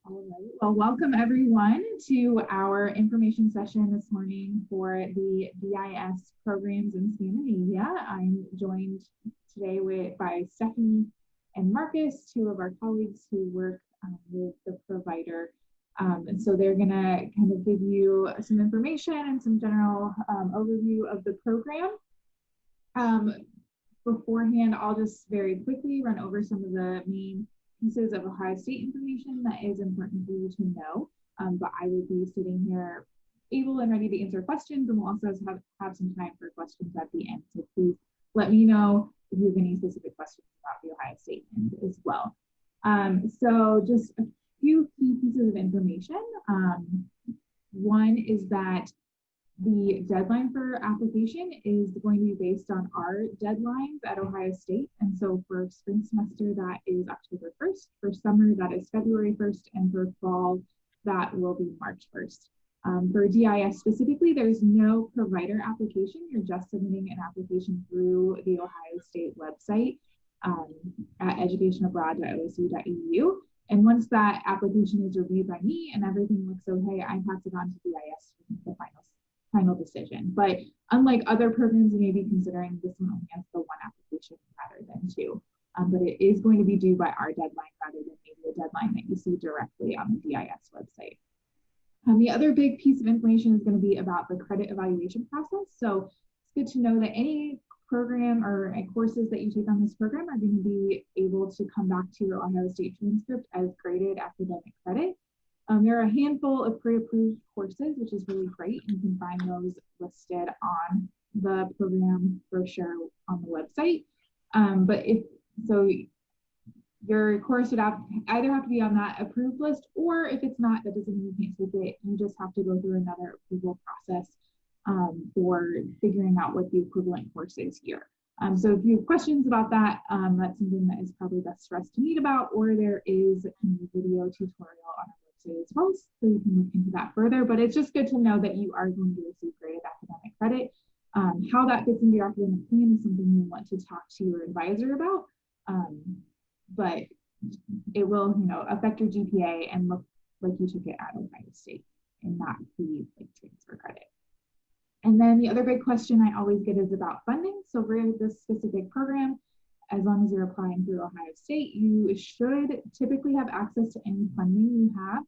All right. Well, welcome everyone to our information session this morning for the DIS programs in Scandinavia. I'm joined today by Stephanie and Marcus, two of our colleagues who work with the provider. And so they're going to kind of give you some information and some general overview of the program. Beforehand, I'll just very quickly run over some of the main pieces of Ohio State information that is important for you to know, but I will be sitting here able and ready to answer questions, and we'll also have some time for questions at the end. So please let me know if you have any specific questions about the Ohio State end as well. So just a few key pieces of information. One is that the deadline for application is going to be based on our deadlines at Ohio State. And so for spring semester, that is October 1st. For summer, that is February 1st. And for fall, that will be March 1st. For DIS specifically, there's no provider application. You're just submitting an application through the Ohio State website at educationabroad.osu.edu. And once that application is reviewed by me and everything looks okay, I pass it on to DIS for the final decision. But unlike other programs you may be considering, this one only has the one application rather than two. But it is going to be due by our deadline rather than maybe a deadline that you see directly on the DIS website. The other big piece of information is going to be about the credit evaluation process. So it's good to know that any program or courses that you take on this program are going to be able to come back to your Ohio State transcript as graded academic credit. There are a handful of pre-approved courses, which is really great. You can find those listed on the program brochure on the website. But your course would either have to be on that approved list, or if it's not, that doesn't mean you can't take it. You just have to go through another approval process for figuring out what the equivalent course is here. So if you have questions about that, that's something that is probably best for us to meet about, or there is a video tutorial on our website as well, so you can look into that further. But it's just good to know that you are going to receive graded academic credit. How that fits into your academic plan is something you want to talk to your advisor about, but it will, affect your GPA and look like you took it at Ohio State and not be like transfer credit. And then the other big question I always get is about funding. So for this specific program, as long as you're applying through Ohio State, you should typically have access to any funding you have.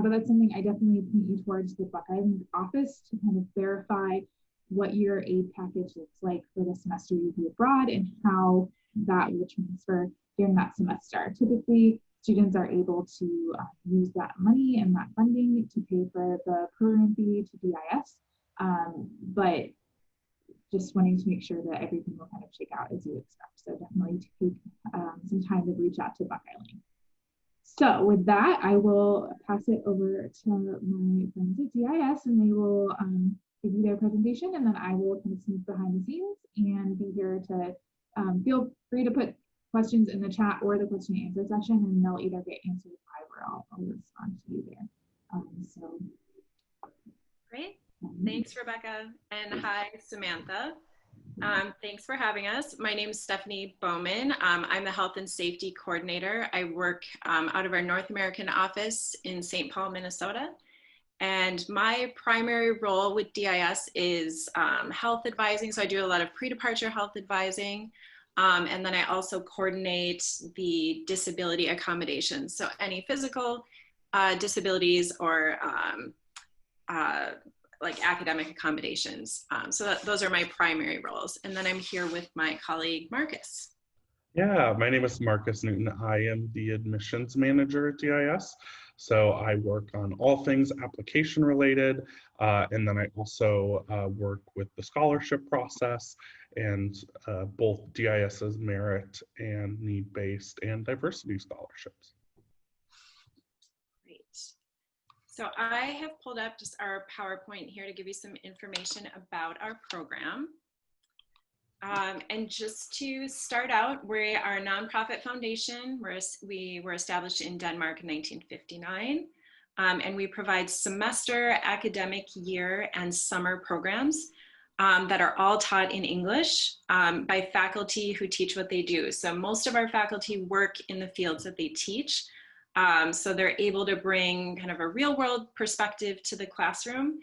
But that's something I definitely point you towards the Buckeye Link office to kind of verify what your aid package looks like for the semester you'll be abroad and how that will transfer during that semester. Typically, students are able to use that money and that funding to pay for the program fee to DIS. But just wanting to make sure that everything will kind of shake out as you expect. So definitely take some time to reach out to Buckeye Link. So with that, I will pass it over to my friends at DIS, and they will give you their presentation, and then I will kind of sneak behind the scenes and be here to feel free to put questions in the chat or the question and answer session, and they'll either get answered live or I'll respond to you there. Great. Thanks, Rebecca. And hi, Samantha. Thanks for having us. My name is Stephanie Bowman. I'm the Health and Safety Coordinator. I work out of our North American office in St. Paul, Minnesota. And my primary role with DIS is health advising. So I do a lot of pre-departure health advising. And then I also coordinate the disability accommodations. So any physical disabilities or like academic accommodations. So those are my primary roles. And then I'm here with my colleague, Marcus. Yeah, my name is Marcus Newton. I am the admissions manager at DIS. So I work on all things application related. And then I also work with the scholarship process and both DIS's merit and need-based and diversity scholarships. So I have pulled up just our PowerPoint here to give you some information about our program. And just to start out, we are a nonprofit foundation. We were established in Denmark in 1959. And we provide semester, academic year, and summer programs that are all taught in English by faculty who teach what they do. So most of our faculty work in the fields that they teach. So they're able to bring kind of a real world perspective to the classroom.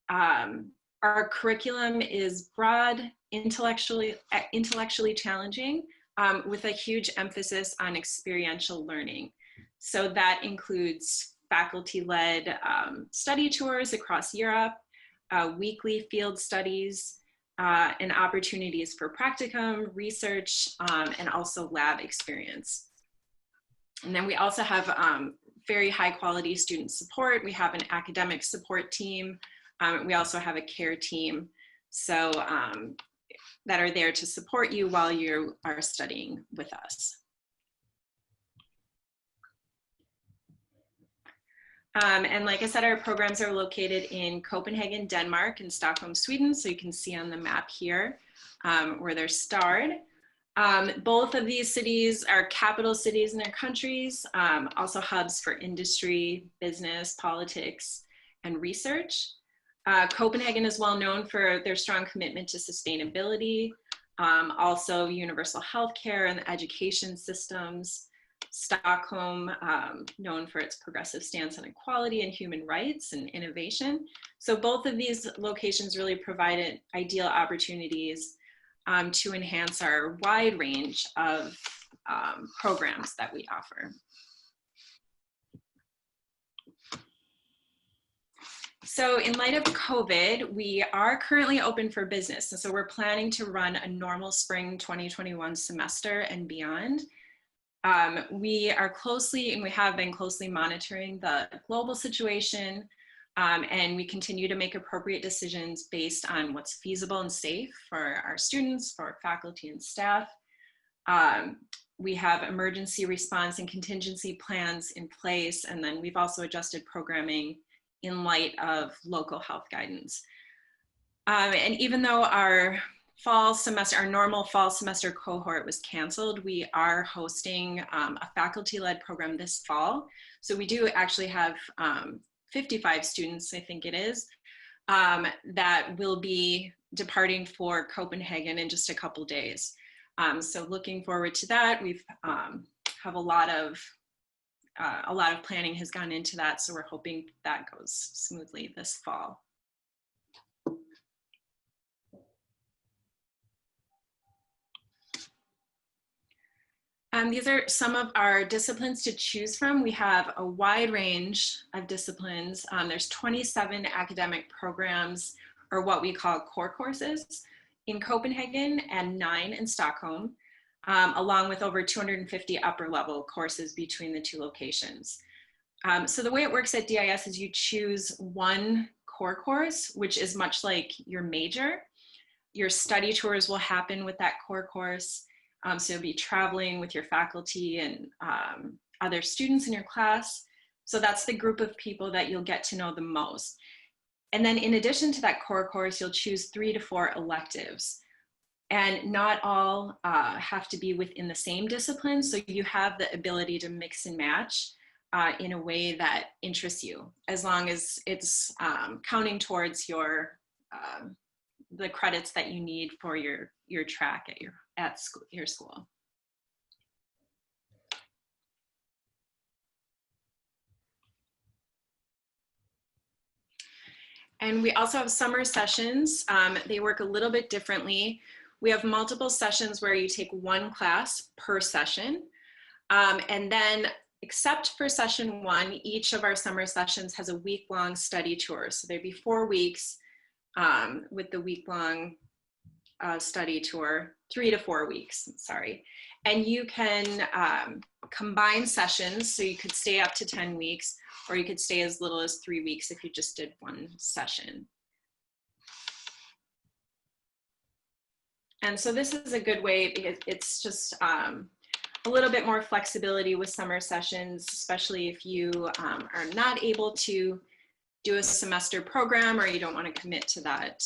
Our curriculum is broad, intellectually challenging, with a huge emphasis on experiential learning. So that includes faculty-led study tours across Europe, weekly field studies, and opportunities for practicum, research, and also lab experience. And then we also have very high quality student support. We have an academic support team. We also have a care team, so that are there to support you while you are studying with us. And like I said, our programs are located in Copenhagen, Denmark, and Stockholm, Sweden. So you can see on the map here where they're starred. Both of these cities are capital cities in their countries, also hubs for industry, business, politics, and research. Copenhagen is well known for their strong commitment to sustainability, also universal healthcare and education systems. Stockholm, known for its progressive stance on equality and human rights and innovation. So both of these locations really provide ideal opportunities to enhance our wide range of programs that we offer. So in light of COVID, we are currently open for business. And so we're planning to run a normal spring 2021 semester and beyond. We are closely, and we have been closely monitoring the global situation, and we continue to make appropriate decisions based on what's feasible and safe for our students, for our faculty and staff. We have emergency response and contingency plans in place, and then we've also adjusted programming in light of local health guidance. And even though our normal fall semester cohort was canceled, we are hosting a faculty-led program this fall. So we do actually have 55 students, I think it is, that will be departing for Copenhagen in just a couple days. So looking forward to that. We've have a lot of planning has gone into that, so we're hoping that goes smoothly this fall. These are some of our disciplines to choose from. We have a wide range of disciplines. There's 27 academic programs, or what we call core courses, in Copenhagen and 9 in Stockholm, along with over 250 upper level courses between the two locations. So the way it works at DIS is you choose one core course, which is much like your major. Your study tours will happen with that core course. So you'll be traveling with your faculty and other students in your class. So that's the group of people that you'll get to know the most. And then in addition to that core course, you'll choose 3 to 4 electives. And not all have to be within the same discipline. So you have the ability to mix and match in a way that interests you, as long as it's counting towards your the credits that you need for your track at your school. And we also have summer sessions. They work a little bit differently. We have multiple sessions where you take one class per session. And then, except for session 1, each of our summer sessions has a week-long study tour. So there'd be 4 weeks with the week-long study tour, 3 to 4 weeks, sorry. And you can combine sessions, so you could stay up to 10 weeks, or you could stay as little as 3 weeks if you just did one session. And so this is a good way, because it's just a little bit more flexibility with summer sessions, especially if you are not able to do a semester program, or you don't want to commit to that,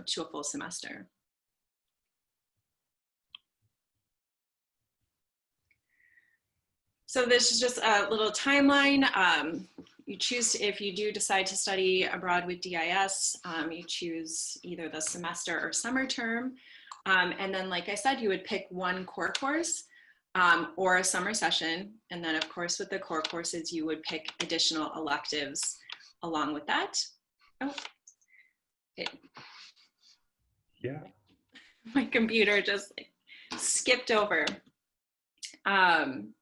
to a full semester. So this is just a little timeline. You choose, if you do decide to study abroad with DIS, you choose either the semester or summer term. And then, like I said, you would pick one core course. or a summer session. And then of course with the core courses, you would pick additional electives along with that. Oh, yeah. My computer just like skipped over. And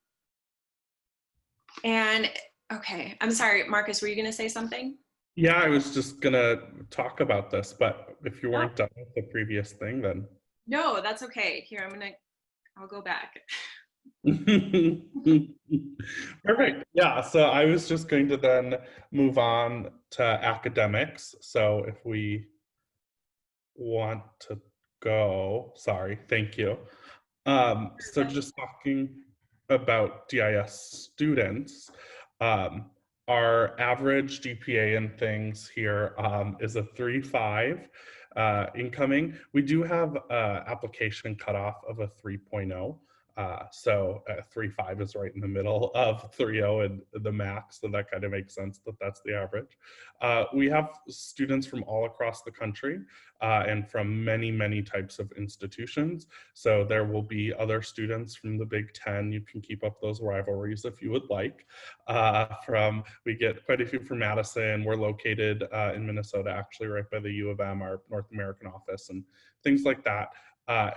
okay, I'm sorry, Marcus, were you gonna say something? Yeah, I was just gonna talk about this, but if you weren't done with the previous thing, then. No, that's okay. Here, I'll go back. Perfect. Yeah, so I was just going to then move on to academics. So if we want to go, sorry, thank you. So just talking about DIS students, our average GPA and things here is a 3.5 incoming. We do have application cutoff of a 3.0. So 3.5 is right in the middle of 3.0 and the max, so that kind of makes sense that that's the average. We have students from all across the country and from many, many types of institutions. So there will be other students from the Big Ten. You can keep up those rivalries if you would like. We get quite a few from Madison. We're located in Minnesota, actually right by the U of M, our North American office, and things like that.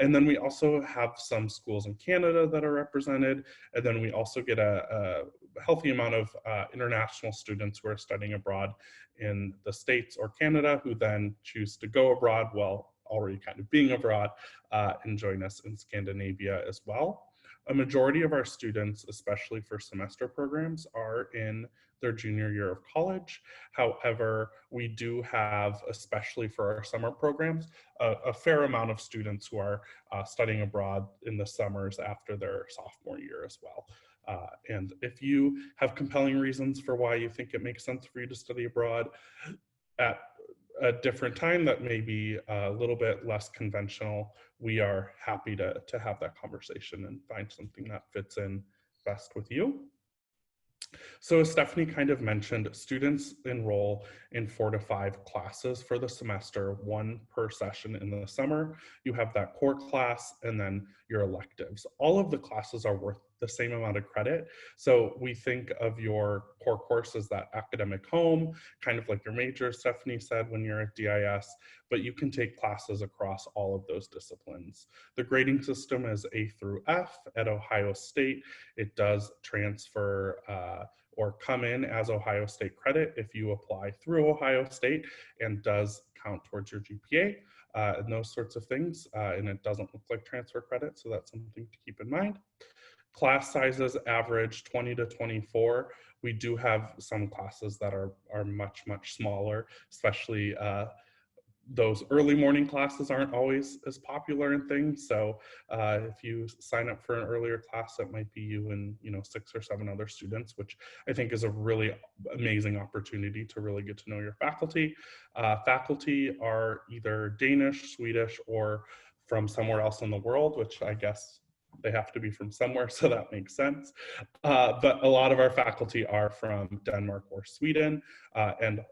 And then we also have some schools in Canada that are represented. And then we also get a healthy amount of international students who are studying abroad in the States or Canada, who then choose to go abroad while already kind of being abroad and join us in Scandinavia as well. A majority of our students, especially for semester programs, are in their junior year of college. However, we do have, especially for our summer programs, a fair amount of students who are studying abroad in the summers after their sophomore year as well. And if you have compelling reasons for why you think it makes sense for you to study abroad at a different time that may be a little bit less conventional, we are happy to have that conversation and find something that fits in best with you. So as Stephanie kind of mentioned, students enroll in 4 to 5 classes for the semester, 1 per session in the summer. You have that core class and then your electives. All of the classes are worth the same amount of credit. So we think of your core course as that academic home, kind of like your major, Stephanie said, when you're at DIS, but you can take classes across all of those disciplines. The grading system is A through F at Ohio State. It does transfer or come in as Ohio State credit if you apply through Ohio State, and does count towards your GPA and those sorts of things. And it doesn't look like transfer credit, so that's something to keep in mind. Class sizes average 20 to 24. We do have some classes that are much, much smaller, especially those early morning classes aren't always as popular and things. So if you sign up for an earlier class, it might be you and 6 or 7 other students, which I think is a really amazing opportunity to really get to know your faculty. Faculty are either Danish, Swedish, or from somewhere else in the world, which I guess they have to be from somewhere, so that makes sense. But a lot of our faculty are from Denmark or Sweden, and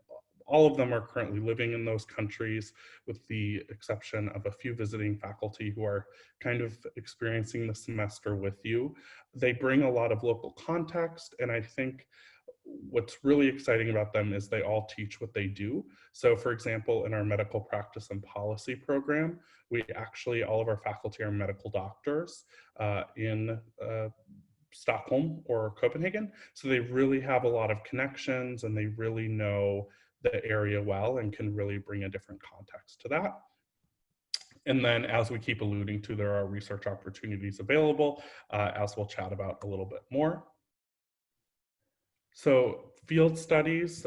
all of them are currently living in those countries, with the exception of a few visiting faculty who are kind of experiencing the semester with you. They bring a lot of local context, and I think what's really exciting about them is they all teach what they do. So for example, in our medical practice and policy program, all of our faculty are medical doctors in Stockholm or Copenhagen. So they really have a lot of connections and they really know the area well and can really bring a different context to that. And then, as we keep alluding to, there are research opportunities available, as we'll chat about a little bit more. So field studies,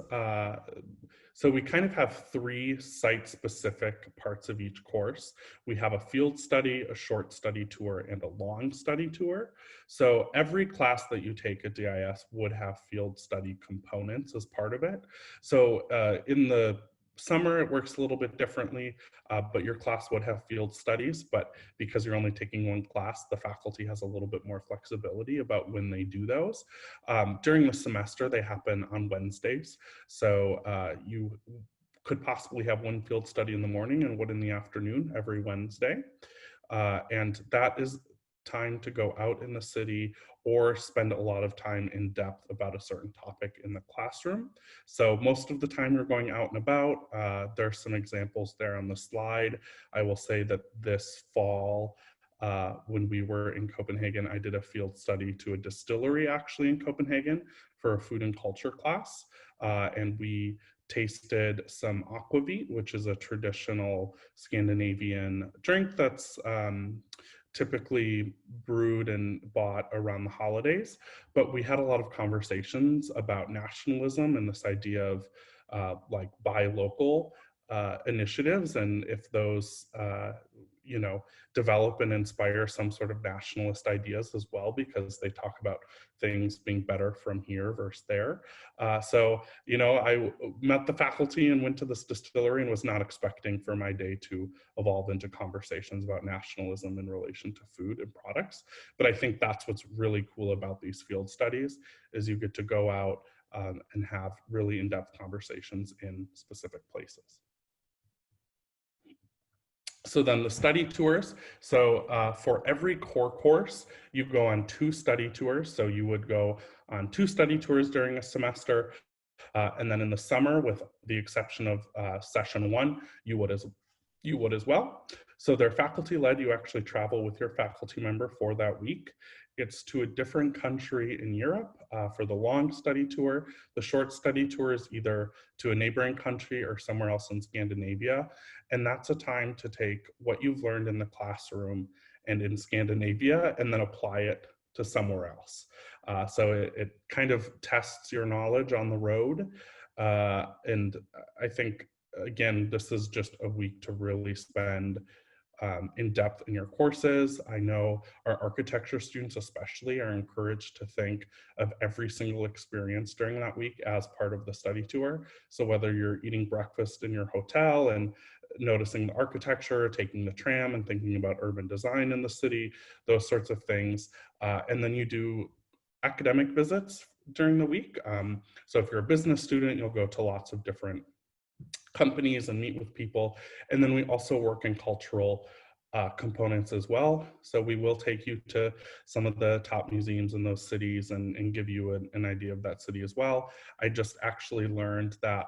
so we kind of have 3 site-specific parts of each course. We have a field study, a short study tour, and a long study tour. So every class that you take at DIS would have field study components as part of it. So in the summer, it works a little bit differently, but your class would have field studies, but because you're only taking 1 class, the faculty has a little bit more flexibility about when they do those. During the semester, they happen on Wednesdays, so you could possibly have 1 field study in the morning and 1 in the afternoon every Wednesday, and that is time to go out in the city or spend a lot of time in depth about a certain topic in the classroom. So most of the time you're going out and about. There's some examples there on the slide. I will say that this fall, when we were in Copenhagen, I did a field study to a distillery actually in Copenhagen for a food and culture class. And we tasted some aquavit, which is a traditional Scandinavian drink that's typically brewed and bought around the holidays. But we had a lot of conversations about nationalism and this idea of like buy local initiatives, and if those develop and inspire some sort of nationalist ideas as well, because they talk about things being better from here versus there. So I met the faculty and went to this distillery and was not expecting for my day to evolve into conversations about nationalism in relation to food and products. But I think that's what's really cool about these field studies, is you get to go out and have really in-depth conversations in specific places. So then the study tours. So for every core course, you go on 2 study tours. So you would go on 2 study tours during a semester. And then in the summer, with the exception of session 1, you would as well. So they're faculty led. You actually travel with your faculty member for that week. It's to a different country in Europe for the long study tour. The short study tour is either to a neighboring country or somewhere else in Scandinavia. And that's a time to take what you've learned in the classroom and in Scandinavia and then apply it to somewhere else. So it kind of tests your knowledge on the road. And I think, again, this is just a week to really spend in depth in your courses. I know our architecture students especially are encouraged to think of every single experience during that week as part of the study tour. So whether you're eating breakfast in your hotel and noticing the architecture, taking the tram and thinking about urban design in the city, those sorts of things. And then you do academic visits during the week. So if you're a business student, you'll go to lots of different companies and meet with people. And then we also work in cultural components as well. So we will take you to some of the top museums in those cities and give you an idea of that city as well. I just actually learned that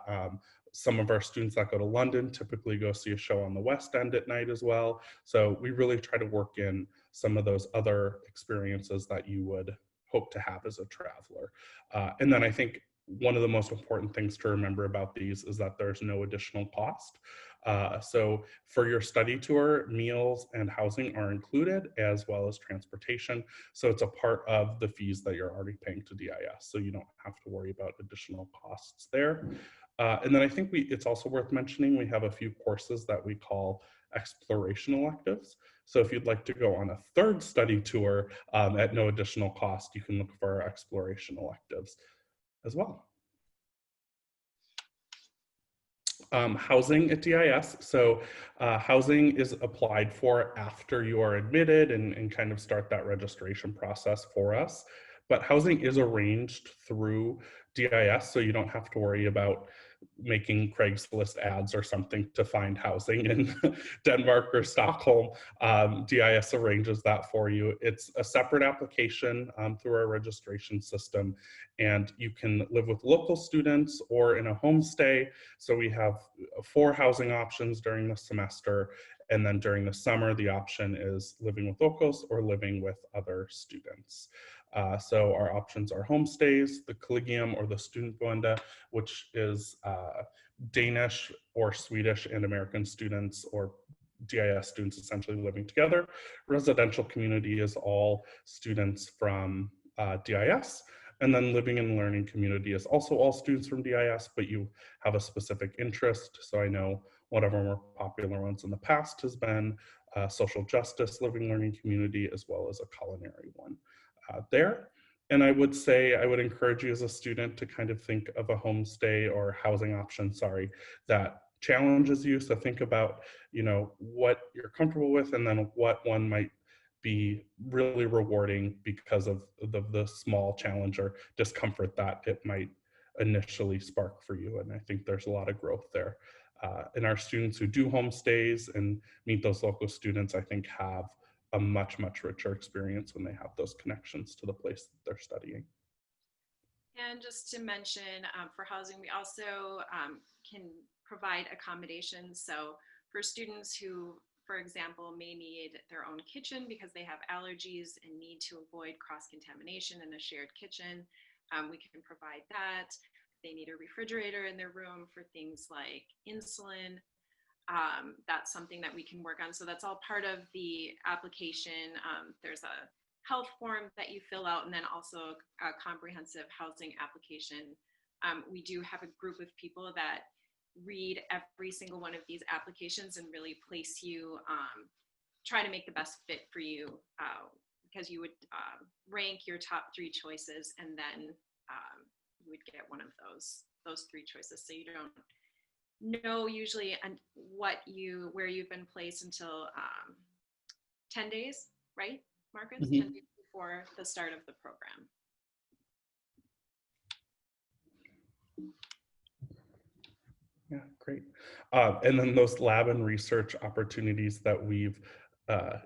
some of our students that go to London typically go see a show on the West End at night as well. So we really try to work in some of those other experiences that you would hope to have as a traveler. And then I think one of the most important things to remember about these is that there's no additional cost. So for your study tour, meals and housing are included, as well as transportation. So it's a part of the fees that you're already paying to DIS. So you don't have to worry about additional costs there. And then I think it's also worth mentioning, we have a few courses that we call exploration electives. So if you'd like to go on a 3rd study tour at no additional cost, you can look for our exploration electives as well. Housing at DIS. So housing is applied for after you are admitted and kind of start that registration process for us. But housing is arranged through DIS, so you don't have to worry about making Craigslist ads or something to find housing in Denmark or Stockholm. DIS arranges that for you. It's a separate application through our registration system, and you can live with local students or in a homestay. So we have 4 housing options during the semester, and then during the summer, the option is living with locals or living with other students. So our options are homestays, the collegium or the studentboende, which is Danish or Swedish and American students or DIS students essentially living together. Residential community is all students from DIS. And then living and learning community is also all students from DIS, but you have a specific interest. So I know one of our more popular ones in the past has been social justice living learning community, as well as a culinary one there. And I would say, I would encourage you as a student to kind of think of a homestay or housing option, that challenges you. So think about, what you're comfortable with, and then what one might be really rewarding because of the small challenge or discomfort that it might initially spark for you. And I think there's a lot of growth there. And our students who do homestays and meet those local students, I think have a much richer experience when they have those connections to the place that they're studying. And just to mention, for housing, we also can provide accommodations. So for students who, for example, may need their own kitchen because they have allergies and need to avoid cross-contamination in a shared kitchen, we can provide that. They need a refrigerator in their room for things like insulin. That's something that we can work on. So that's all part of the application. There's a health form that you fill out, and then also a comprehensive housing application. We do have a group of people that read every single one of these applications and really place you, try to make the best fit for you, because you would rank your top 3 choices, and then you would get one of those 3 choices. So you don't know usually where you've been placed until 10 days, right, Marcus? Mm-hmm. 10 days before the start of the program. Yeah, great. And then those lab and research opportunities that we've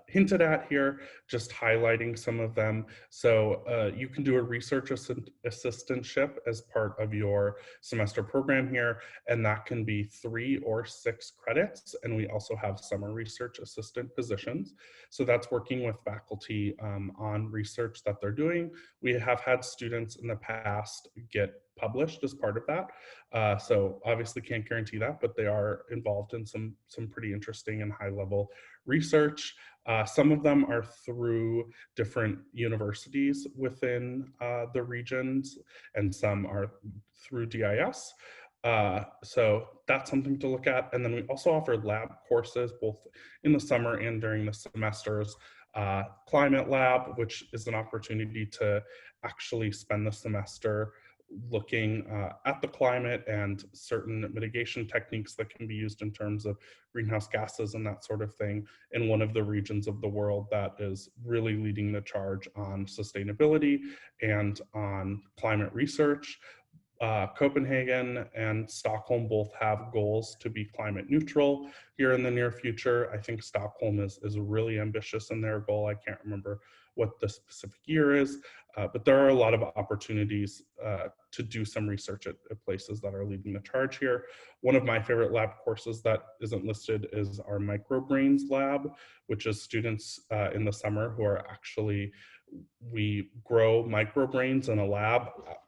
hinted at here, just highlighting some of them. So you can do a research assistantship as part of your semester program here, and that can be 3 or 6 credits. And we also have summer research assistant positions. So that's working with faculty on research that they're doing. We have had students in the past get published as part of that. So obviously can't guarantee that, but they are involved in some pretty interesting and high level research. Some of them are through different universities within the regions, and some are through DIS. So that's something to look at. And then we also offer lab courses both in the summer and during the semesters. Climate lab, which is an opportunity to actually spend the semester looking at the climate and certain mitigation techniques that can be used in terms of greenhouse gases and that sort of thing in one of the regions of the world that is really leading the charge on sustainability and on climate research. Copenhagen and Stockholm both have goals to be climate neutral here in the near future. I think Stockholm is really ambitious in their goal. I can't remember what the specific year is, but there are a lot of opportunities to do some research at places that are leading the charge here. One of my favorite lab courses that isn't listed is our microbrains lab, which is students in the summer who are actually, we grow microbrains in a lab.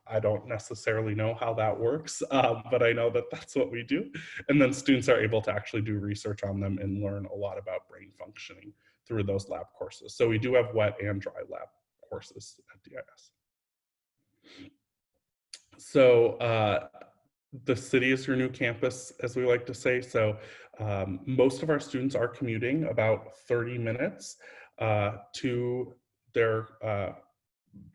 I don't necessarily know how that works, but I know that that's what we do. And then students are able to actually do research on them and learn a lot about brain functioning through those lab courses. So we do have wet and dry lab courses at DIS. So the city is your new campus, as we like to say. So most of our students are commuting about 30 minutes to their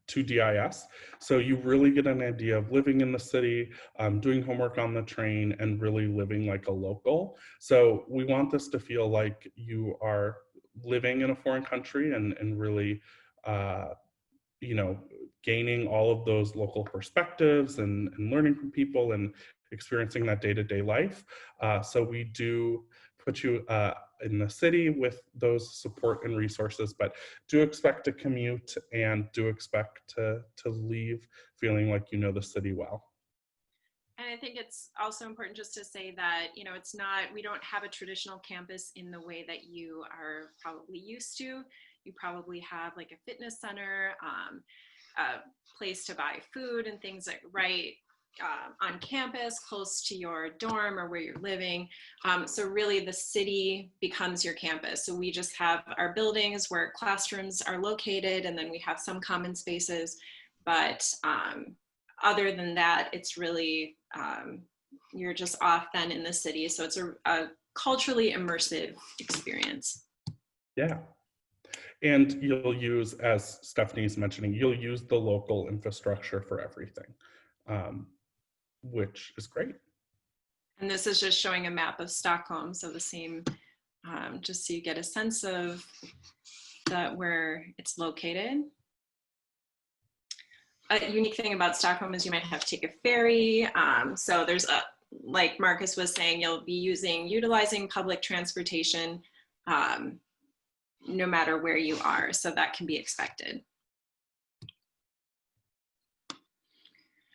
to DIS. So you really get an idea of living in the city, doing homework on the train, and really living like a local. So we want this to feel like you are living in a foreign country and really, you know, gaining all of those local perspectives and learning from people and experiencing that day-to-day life. So we do put you in the city with those support and resources, but do expect to commute and do expect to leave feeling like you know the city well. And I think it's also important just to say that, you know, it's not, we don't have a traditional campus in the way that you are probably used to. You probably have like a fitness center, a place to buy food and things like on campus, close to your dorm or where you're living. So really the city becomes your campus. So we just have our buildings where classrooms are located, and then we have some common spaces. But other than that, it's really, you're just off then in the city. So it's a culturally immersive experience. Yeah. And you'll use, as Stephanie's mentioning, you'll use the local infrastructure for everything, which is great. And this is just showing a map of Stockholm. So the same, just so you get a sense of where it's located. A unique thing about Stockholm is you might have to take a ferry. So there's like Marcus was saying, you'll be utilizing public transportation. no matter where you are. So that can be expected.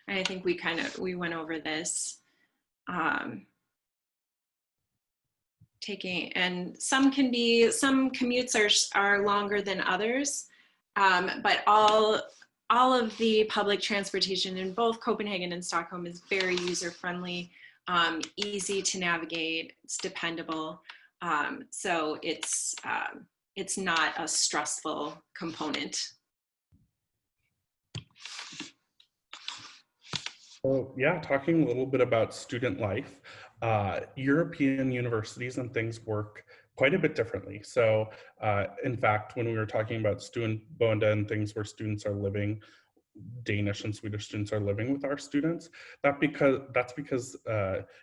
And I think we went over this. And some commutes are longer than others, but all of the public transportation in both Copenhagen and Stockholm is very user-friendly, easy to navigate, it's dependable. So it's not a stressful component. So yeah, talking a little bit about student life, European universities and things work quite a bit differently. So in fact, when we were talking about student boende and things where students are living, Danish and Swedish students are living with our students, that's because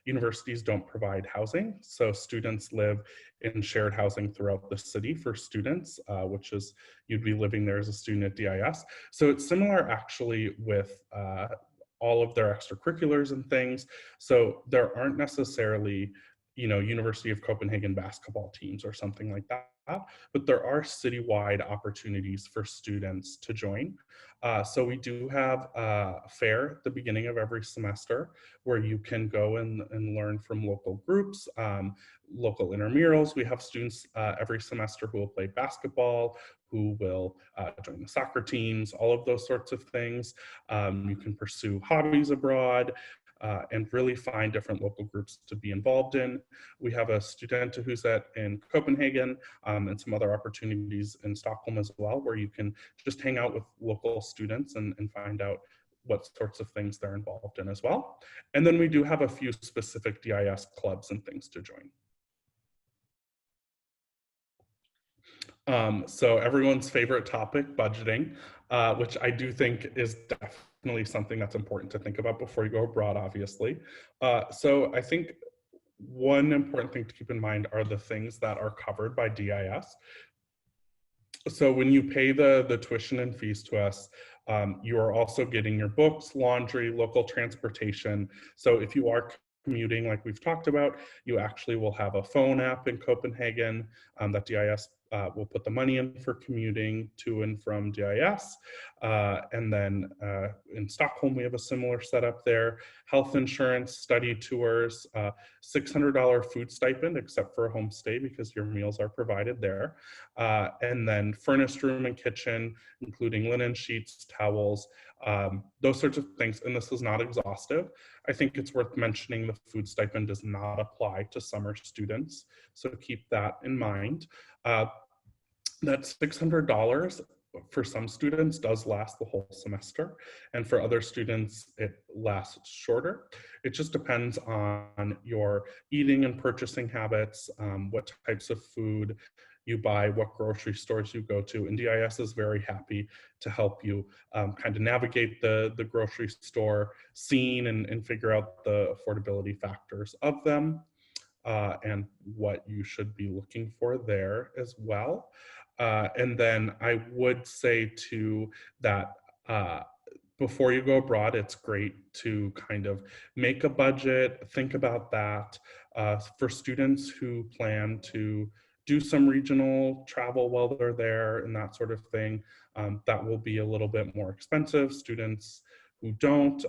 universities don't provide housing. So students live in shared housing throughout the city for students, which is, you'd be living there as a student at DIS. So it's similar actually with all of their extracurriculars and things. So there aren't necessarily, University of Copenhagen basketball teams or something like that, but there are citywide opportunities for students to join. So we do have a fair at the beginning of every semester where you can go and learn from local groups, local intramurals. We have students every semester who will play basketball, who will join the soccer teams, all of those sorts of things. You can pursue hobbies abroad. And really find different local groups to be involved in. We have a student who's in Copenhagen and some other opportunities in Stockholm as well, where you can just hang out with local students and find out what sorts of things they're involved in as well. And then we do have a few specific DIS clubs and things to join. So everyone's favorite topic, budgeting, which I do think is definitely something that's important to think about before you go abroad, obviously. So I think one important thing to keep in mind are the things that are covered by DIS. So when you pay the tuition and fees to us, you are also getting your books, laundry, local transportation. So if you are commuting, like we've talked about, you actually will have a phone app in Copenhagen that DIS will put the money in for commuting to and from DIS. And then in Stockholm, we have a similar setup there. Health insurance, study tours, $600 food stipend, except for a homestay because your meals are provided there. And then furnished room and kitchen, including linen sheets, towels, those sorts of things. And this is not exhaustive. I think it's worth mentioning the food stipend does not apply to summer students. So keep that in mind. That $600 for some students does last the whole semester, and for other students it lasts shorter. It just depends on your eating and purchasing habits, what types of food you buy, what grocery stores you go to, and DIS is very happy to help you kind of navigate the grocery store scene and figure out the affordability factors of them and what you should be looking for there as well. And then I would say too that before you go abroad, it's great to kind of make a budget, think about that. For students who plan to do some regional travel while they're there and that sort of thing, that will be a little bit more expensive. Students who don't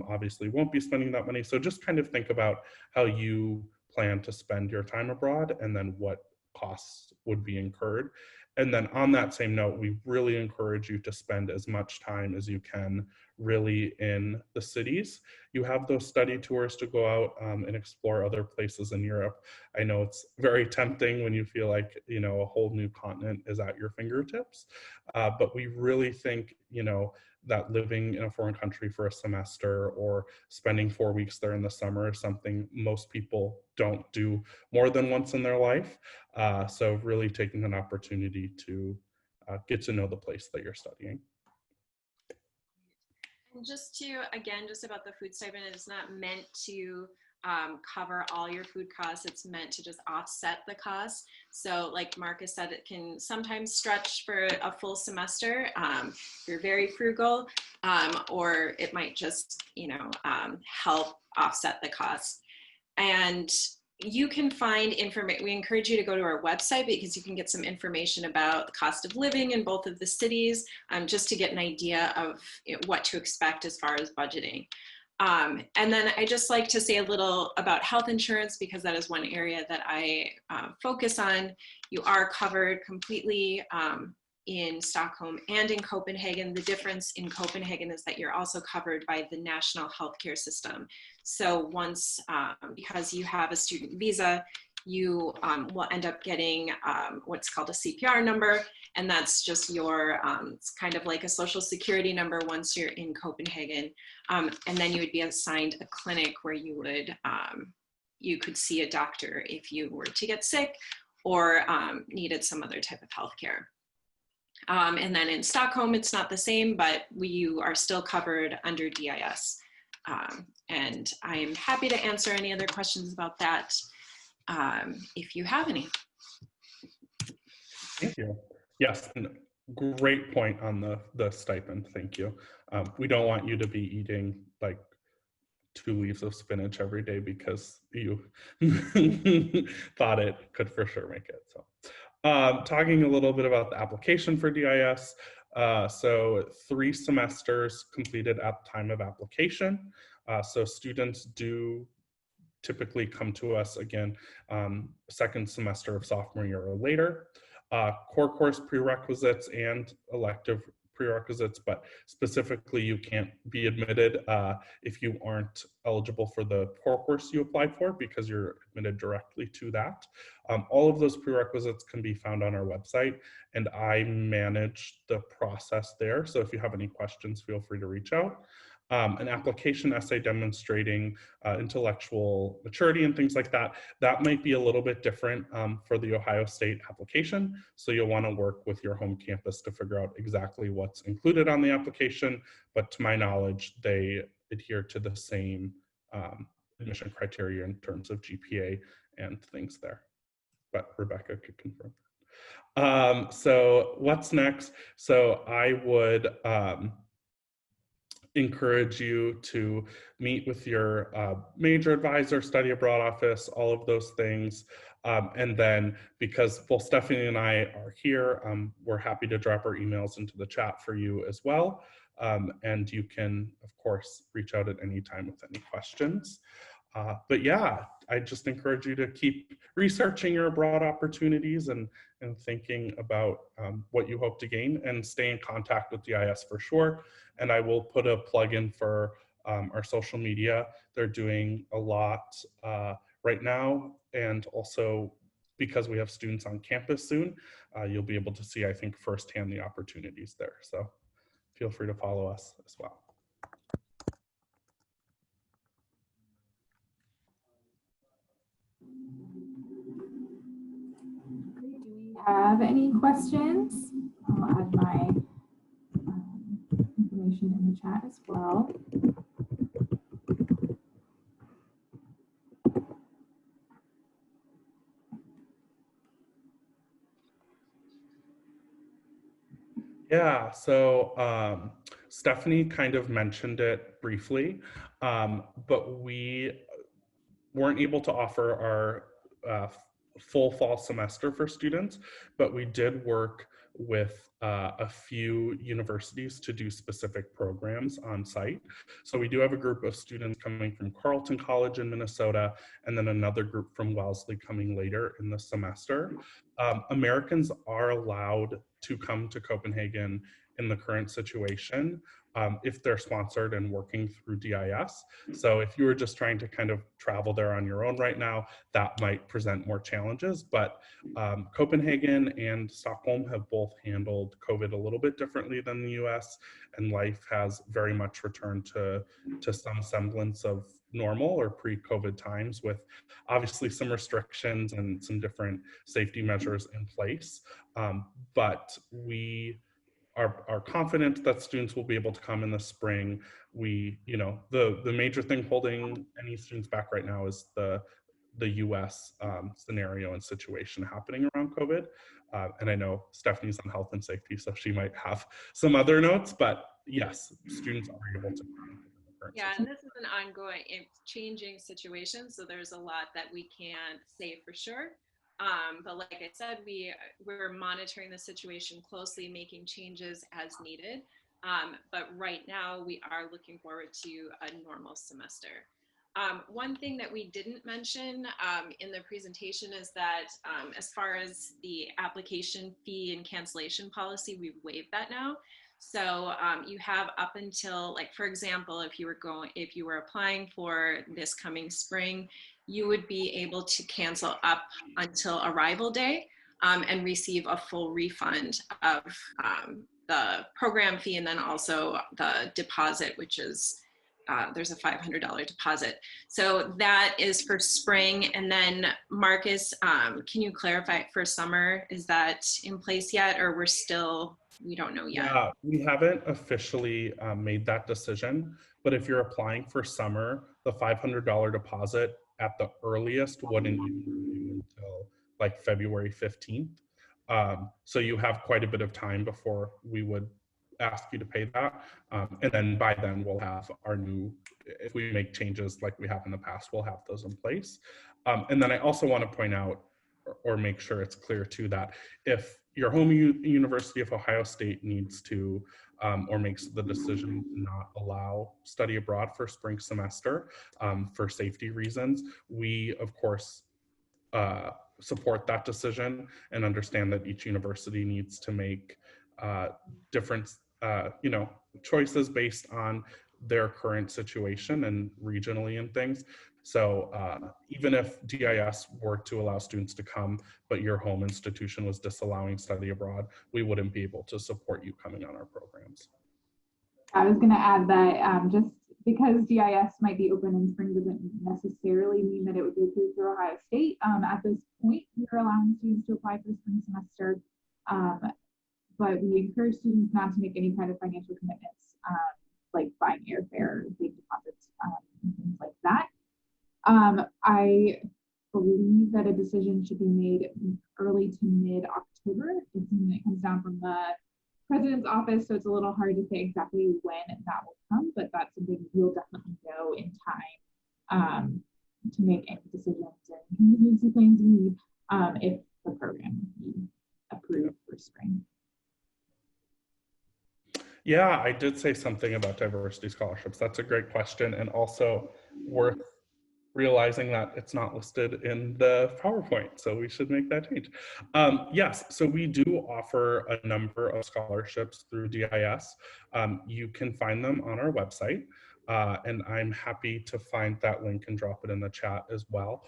obviously won't be spending that money. So just kind of think about how you plan to spend your time abroad and then what costs would be incurred. And then on that same note, we really encourage you to spend as much time as you can really in the cities. You have those study tours to go out and explore other places in Europe. I know it's very tempting when you feel like, a whole new continent is at your fingertips. But we really think, that living in a foreign country for a semester or spending 4 weeks there in the summer is something most people don't do more than once in their life. So really taking an opportunity to get to know the place that you're studying. And just about the food stipend, it's not meant to cover all your food costs. It's meant to just offset the costs. So like Marcus said, it can sometimes stretch for a full semester if you're very frugal, or it might just, help offset the cost. And you can find information. We encourage you to go to our website because you can get some information about the cost of living in both of the cities, just to get an idea of what to expect as far as budgeting. And then I just like to say a little about health insurance because that is one area that I focus on. You are covered completely in Stockholm and in Copenhagen. The difference in Copenhagen is that you're also covered by the national healthcare system. So once, because you have a student visa, you will end up getting what's called a CPR number, and that's just your, it's kind of like a social security number once you're in Copenhagen. And then you would be assigned a clinic where you would, you could see a doctor if you were to get sick or needed some other type of healthcare. And then in Stockholm, it's not the same, but you are still covered under DIS. And I am happy to answer any other questions about that if you have any. Thank you. Yes, great point on the stipend. Thank you. We don't want you to be eating like 2 leaves of spinach every day because you thought it could for sure make it. So talking a little bit about the application for DIS. So 3 semesters completed at the time of application. So students do typically come to us again, second semester of sophomore year or later. Core course prerequisites and elective prerequisites, but specifically you can't be admitted if you aren't eligible for the core course you applied for because you're admitted directly to that. All of those prerequisites can be found on our website, and I manage the process there. So if you have any questions, feel free to reach out. An application essay demonstrating intellectual maturity and things like that, that might be a little bit different for the Ohio State application. So you'll want to work with your home campus to figure out exactly what's included on the application. But to my knowledge, they adhere to the same admission criteria in terms of GPA and things there. But Rebecca could confirm. So what's next? So I would encourage you to meet with your major advisor, study abroad office, all of those things. And then because both Stephanie and I are here, we're happy to drop our emails into the chat for you as well. And you can, of course, reach out at any time with any questions. But yeah, I just encourage you to keep researching your abroad opportunities and thinking about what you hope to gain, and stay in contact with DIS for sure. And I will put a plug in for our social media. They're doing a lot right now, and also because we have students on campus soon, you'll be able to see, I think, firsthand the opportunities there. So feel free to follow us as well. Have any questions? I'll add my information in the chat as well. Yeah, so Stephanie kind of mentioned it briefly, but we weren't able to offer our full fall semester for students, but we did work with a few universities to do specific programs on site. So we do have a group of students coming from Carleton College in Minnesota, and then another group from Wellesley coming later in the semester. Americans are allowed to come to Copenhagen in the current situation if they're sponsored and working through DIS. So if you were just trying to kind of travel there on your own right now, that might present more challenges. But Copenhagen and Stockholm have both handled COVID a little bit differently than the US, and life has very much returned to some semblance of normal or pre-COVID times, with obviously some restrictions and some different safety measures in place. But we are confident that students will be able to come in the spring. We, the major thing holding any students back right now is the US scenario and situation happening around COVID. And I know Stephanie's on health and safety, so she might have some other notes, but yes, students are able to come in the current Yeah, situation. and this is an ongoing, changing situation, so there's a lot that we can't say for sure. But like I said, we're monitoring the situation closely, making changes as needed. But right now, we are looking forward to a normal semester. One thing that we didn't mention in the presentation is that as far as the application fee and cancellation policy, we've waived that now. So you have up until, like, for example, if you were applying for this coming spring, you would be able to cancel up until arrival day and receive a full refund of the program fee, and then also the deposit, which is there's a $500 deposit. So that is for spring. And then Marcus, can you clarify for summer? Is that in place yet, or we don't know yet? Yeah, we haven't officially made that decision, but if you're applying for summer, the $500 deposit at the earliest wouldn't even be due until like February 15th. So you have quite a bit of time before we would ask you to pay that. And then by then we'll have our new, if we make changes like we have in the past, we'll have those in place. And then I also want to point out or make sure it's clear too that if your home University of Ohio State needs to or makes the decision to not allow study abroad for spring semester for safety reasons, we of course support that decision and understand that each university needs to make different choices based on their current situation and regionally and things. So even if DIS were to allow students to come, but your home institution was disallowing study abroad, we wouldn't be able to support you coming on our programs. I was going to add that just because GIS might be open in spring doesn't necessarily mean that it would be approved through Ohio State. At this point, we're allowing students to apply for spring semester, but we encourage students not to make any kind of financial commitments, like buying airfare, big deposits, and things like that. I believe that a decision should be made early to mid-October. It comes down from the President's office, so it's a little hard to say exactly when that will come, but that's something we'll definitely know in time to make any decisions and contingency plans we need if the program will be approved for spring. Yeah, I did say something about diversity scholarships. That's a great question, and also worth realizing that it's not listed in the PowerPoint, so we should make that change. Yes, so we do offer a number of scholarships through DIS. You can find them on our website, and I'm happy to find that link and drop it in the chat as well.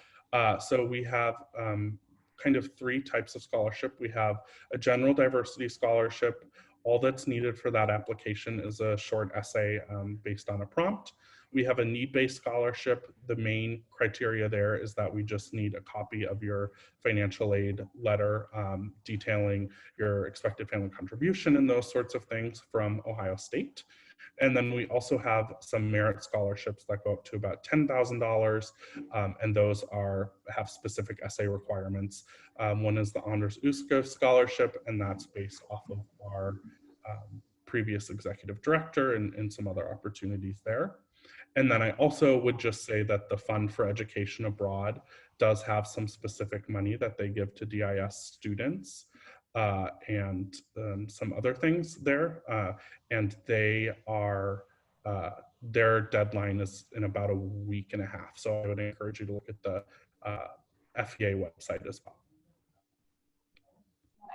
So we have kind of three types of scholarship. We have a general diversity scholarship. All that's needed for that application is a short essay based on a prompt. We have a need-based scholarship. The main criteria there is that we just need a copy of your financial aid letter detailing your expected family contribution and those sorts of things from Ohio State. And then we also have some merit scholarships that go up to about $10,000, and those have specific essay requirements. One is the Honors USCA scholarship, and that's based off of our previous executive director and some other opportunities there. And then I also would just say that the Fund for Education Abroad does have some specific money that they give to DIS students and some other things there. And they are, their deadline is in about a week and a half. So I would encourage you to look at the FEA website as well.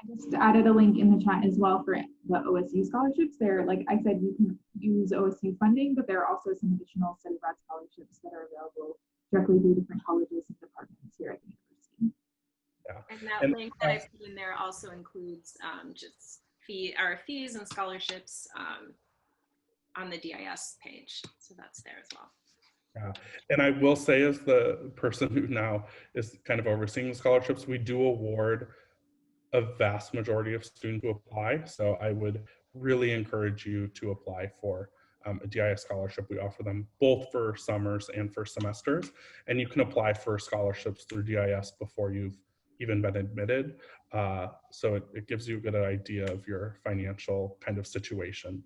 I just added a link in the chat as well for the OSU scholarships. There, like I said, you can use OSU funding, but there are also some additional study abroad scholarships that are available directly through different colleges and departments here at the university. Yeah. And that link that I put in there also includes just fees and scholarships on the DIS page. So that's there as well. Yeah, and I will say, as the person who now is kind of overseeing the scholarships, we do award a vast majority of students who apply. So I would really encourage you to apply for a DIS scholarship. We offer them both for summers and for semesters, and you can apply for scholarships through DIS before you've even been admitted. So it gives you a good idea of your financial kind of situation